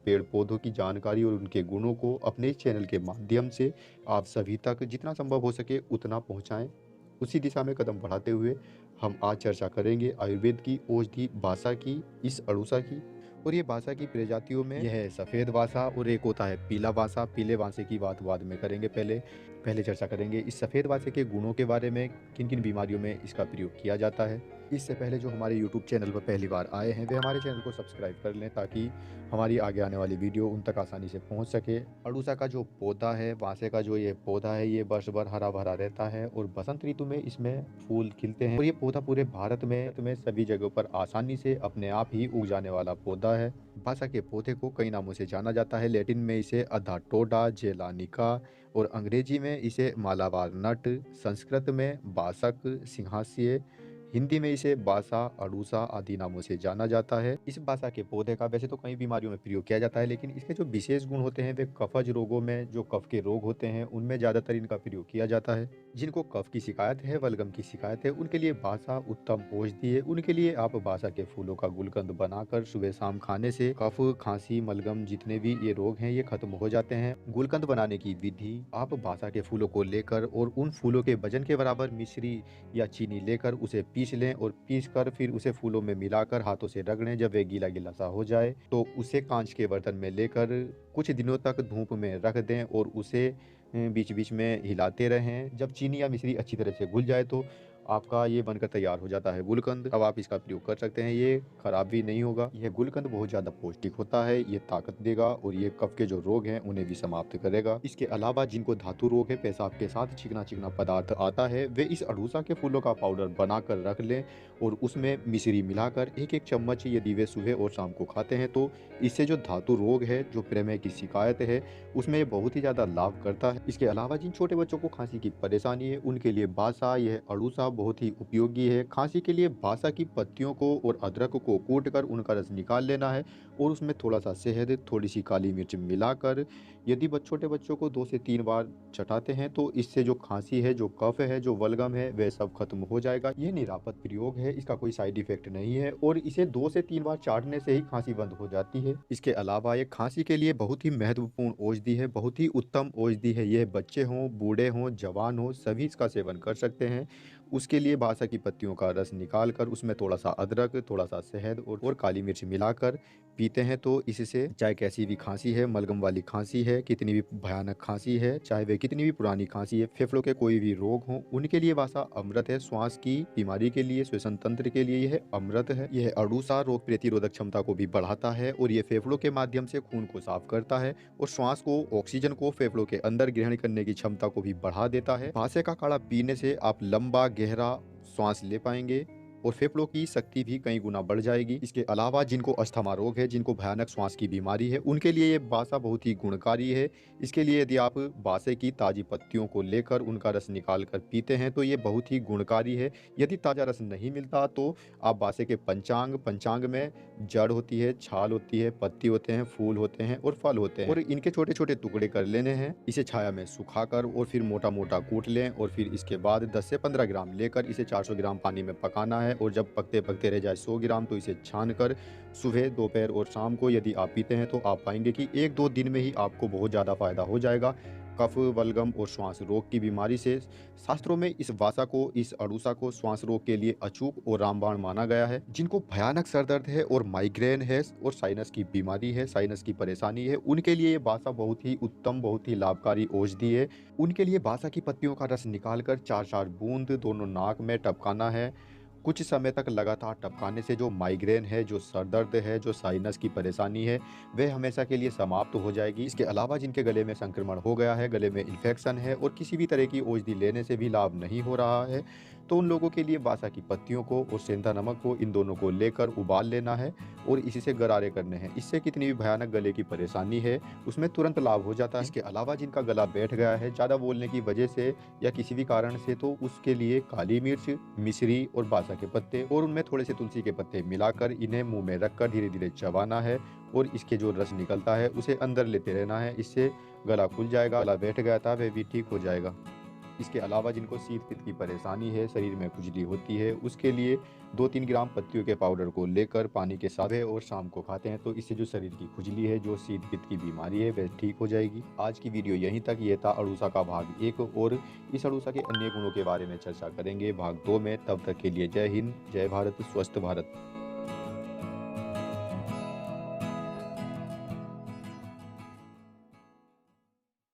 पेड़ पौधों की जानकारी और उनके गुणों को अपने इस चैनल के माध्यम से आप सभी तक जितना संभव हो सके उतना पहुंचाएं। उसी दिशा में कदम बढ़ाते हुए हम आज चर्चा करेंगे आयुर्वेद की औषधि बासा की, इस अड़ूसा की। और ये बासा की प्रजातियों में यह है सफ़ेद बासा और एक होता है पीला बासा। पीले बासे की बात बाद में करेंगे। पहले पहले चर्चा करेंगे इस सफ़ेद बासे के गुणों के बारे में, किन किन बीमारियों में इसका प्रयोग किया जाता है। इससे पहले जो हमारे यूट्यूब चैनल पर पहली बार आए हैं वे हमारे चैनल को सब्सक्राइब कर लें ताकि हमारी आगे आने वाली वीडियो उन तक आसानी से पहुंच सके। अड़ूसा का जो पौधा है, बांसे का जो ये पौधा है, ये वर्ष भर हरा भरा रहता है और बसंत ऋतु में इसमें फूल खिलते हैं। और ये पौधा पूरे भारत में सभी जगहों पर आसानी से अपने आप ही उग जाने वाला पौधा है। बासा के पौधे को कई नामों से जाना जाता है। लैटिन में इसे अधाटोडा जेलानिका और अंग्रेजी में इसे मालाबार नट, संस्कृत में बासक, सिंहासीय, हिंदी में इसे बासा, अड़ूसा आदि नामों से जाना जाता है। इस बासा के पौधे का वैसे तो कई बीमारियों में प्रयोग किया जाता है, लेकिन इसके जो विशेष गुण होते हैं वे कफज रोगों में, जो कफ के रोग होते हैं उनमें ज्यादातर इनका प्रयोग किया जाता है। जिनको कफ की शिकायत है, बलगम की शिकायत है, उनके लिए बासा उत्तम औषधि है। उनके लिए आप बासा के फूलों का गुलकंद बनाकर सुबह शाम खाने से कफ, खांसी, मलगम जितने भी ये रोग हैं ये खत्म हो जाते हैं। गुलकंद बनाने की विधि, आप बासा के फूलों को लेकर और उन फूलों के वजन के बराबर मिश्री या चीनी लेकर उसे पीस लें और पीस कर फिर उसे फूलों में मिलाकर हाथों से रगड़ें। जब वे गीला गीला सा हो जाए तो उसे कांच के बर्तन में लेकर कुछ दिनों तक धूप में रख दें और उसे बीच बीच में हिलाते रहें। जब चीनी या मिश्री अच्छी तरह से घुल जाए तो आपका ये बनकर तैयार हो जाता है गुलकंद। अब आप इसका प्रयोग कर सकते हैं, ये खराब भी नहीं होगा। यह गुलकंद बहुत ज़्यादा पौष्टिक होता है, ये ताकत देगा और ये कफ के जो रोग हैं उन्हें भी समाप्त करेगा। इसके अलावा जिनको धातु रोग है, पेशाब के साथ चिकना चिकना पदार्थ आता है, वे इस अड़ूसा के फूलों का पाउडर बनाकर रख लें और उसमें मिश्री मिलाकर एक एक चम्मच यदि वे सुबह और शाम को खाते हैं तो इससे जो धातु रोग है, जो प्रमेह की शिकायत है, उसमें ये बहुत ही ज़्यादा लाभ करता है। इसके अलावा जिन छोटे बच्चों को खांसी की परेशानी है उनके लिए बासा, यह अड़ूसा बहुत ही उपयोगी है। खांसी के लिए बासा की पत्तियों को और अदरक को कूटकर उनका रस निकाल लेना है और उसमें थोड़ा सा शहद, थोड़ी सी काली मिर्च मिलाकर यदि छोटे बच्चों को 2 से 3 बार चटाते हैं तो इससे जो खांसी है, जो कफ है, जो बलगम है, वह सब खत्म हो जाएगा। ये निरापद प्रयोग है, इसका कोई साइड इफेक्ट नहीं है और इसे 2 से 3 बार चाटने से ही खांसी बंद हो जाती है। इसके अलावा ये खांसी के लिए बहुत ही महत्वपूर्ण औषधि है, बहुत ही उत्तम औषधि है। यह बच्चे हों, बूढ़े हों, जवान हों, सभी इसका सेवन कर सकते हैं। उसके लिए बासा की पत्तियों का रस निकाल कर उसमें थोड़ा सा अदरक, थोड़ा सा शहद और काली मिर्च मिलाकर पीते हैं तो इससे चाहे कैसी भी खांसी है, मलगम वाली खांसी है, कितनी भी भयानक खांसी है, चाहे वे कितनी भी पुरानी खांसी है, फेफड़ों के कोई भी रोग हो, उनके लिए बासा अमृत है। श्वास की बीमारी के लिए, श्वसन तंत्र के लिए यह अमृत है। यह अड़ूसा रोग प्रतिरोधक क्षमता को भी बढ़ाता है और ये फेफड़ों के माध्यम से खून को साफ करता है और श्वास को, ऑक्सीजन को फेफड़ों के अंदर ग्रहण करने की क्षमता को भी बढ़ा देता है। बासे का काढ़ा पीने से आप लंबा गहरा सांस ले पाएंगे और फेफड़ों की शक्ति भी कई गुना बढ़ जाएगी। इसके अलावा जिनको अस्थमा रोग है, जिनको भयानक श्वास की बीमारी है, उनके लिए ये बासा बहुत ही गुणकारी है। इसके लिए यदि आप बासे की ताजी पत्तियों को लेकर उनका रस निकाल कर पीते हैं तो ये बहुत ही गुणकारी है। यदि ताज़ा रस नहीं मिलता तो आप बासे के पंचांग में जड़ होती है, छाल होती है, पत्ती होते हैं, फूल होते हैं और फल होते हैं और इनके छोटे छोटे टुकड़े कर लेने हैं। इसे छाया में सुखाकर और फिर मोटा मोटा कूट लें और फिर इसके बाद 10 से 15 ग्राम लेकर इसे 400 ग्राम पानी में पकाना है और जब पकते पकते रह जाए 100 ग्राम तो इसे छान कर सुबह, दोपहर और शाम को यदि आप पीते हैं तो आप पाएंगे कि 1-2 दिन में ही आपको बहुत ज़्यादा फायदा हो जाएगा। कफ, बलगम और श्वास रोग की बीमारी से शास्त्रों में इस बासा को, इस अड़ूसा को श्वास रोग के लिए अचूक और रामबाण माना गया है। जिनको भयानक सर दर्द है और माइग्रेन है और साइनस की बीमारी है, साइनस की परेशानी है, उनके लिए ये बासा बहुत ही उत्तम, बहुत ही लाभकारी औषधि है। उनके लिए बासा की पत्तियों का रस निकालकर 4-4 बूंद दोनों नाक में टपकाना है। कुछ समय तक लगातार टपकाने से जो माइग्रेन है, जो सर दर्द है, जो साइनस की परेशानी है, वह हमेशा के लिए समाप्त हो जाएगी। इसके अलावा जिनके गले में संक्रमण हो गया है, गले में इन्फेक्शन है और किसी भी तरह की औषधि लेने से भी लाभ नहीं हो रहा है, तो उन लोगों के लिए बासा की पत्तियों को और सेंधा नमक को, इन दोनों को लेकर उबाल लेना है और इसी से गरारे करने हैं। इससे कितनी भी भयानक गले की परेशानी है उसमें तुरंत लाभ हो जाता है। इसके अलावा जिनका गला बैठ गया है ज़्यादा बोलने की वजह से या किसी भी कारण से, तो उसके लिए काली मिर्च, मिश्री और बासा के पत्ते और उनमें थोड़े से तुलसी के पत्ते मिलाकर इन्हें मुंह में रखकर धीरे धीरे चबाना है और इसके जो रस निकलता है उसे अंदर लेते रहना है। इससे गला खुल जाएगा, गला बैठ गया था वह भी ठीक हो जाएगा। इसके अलावा जिनको शीत पित्त की परेशानी है, शरीर में खुजली होती है, उसके लिए 2-3 ग्राम पत्तियों के पाउडर को लेकर पानी के साथ सुबह और शाम को खाते हैं तो इससे जो शरीर की खुजली है, जो शीत पित्त की बीमारी है, वह ठीक हो जाएगी। आज की वीडियो यहीं तक। ये था अड़ूसा का भाग 1 और इस अड़ूसा के अन्य गुणों के बारे में चर्चा करेंगे भाग 2 में। तब तक के लिए जय हिंद, जय भारत, स्वस्थ भारत।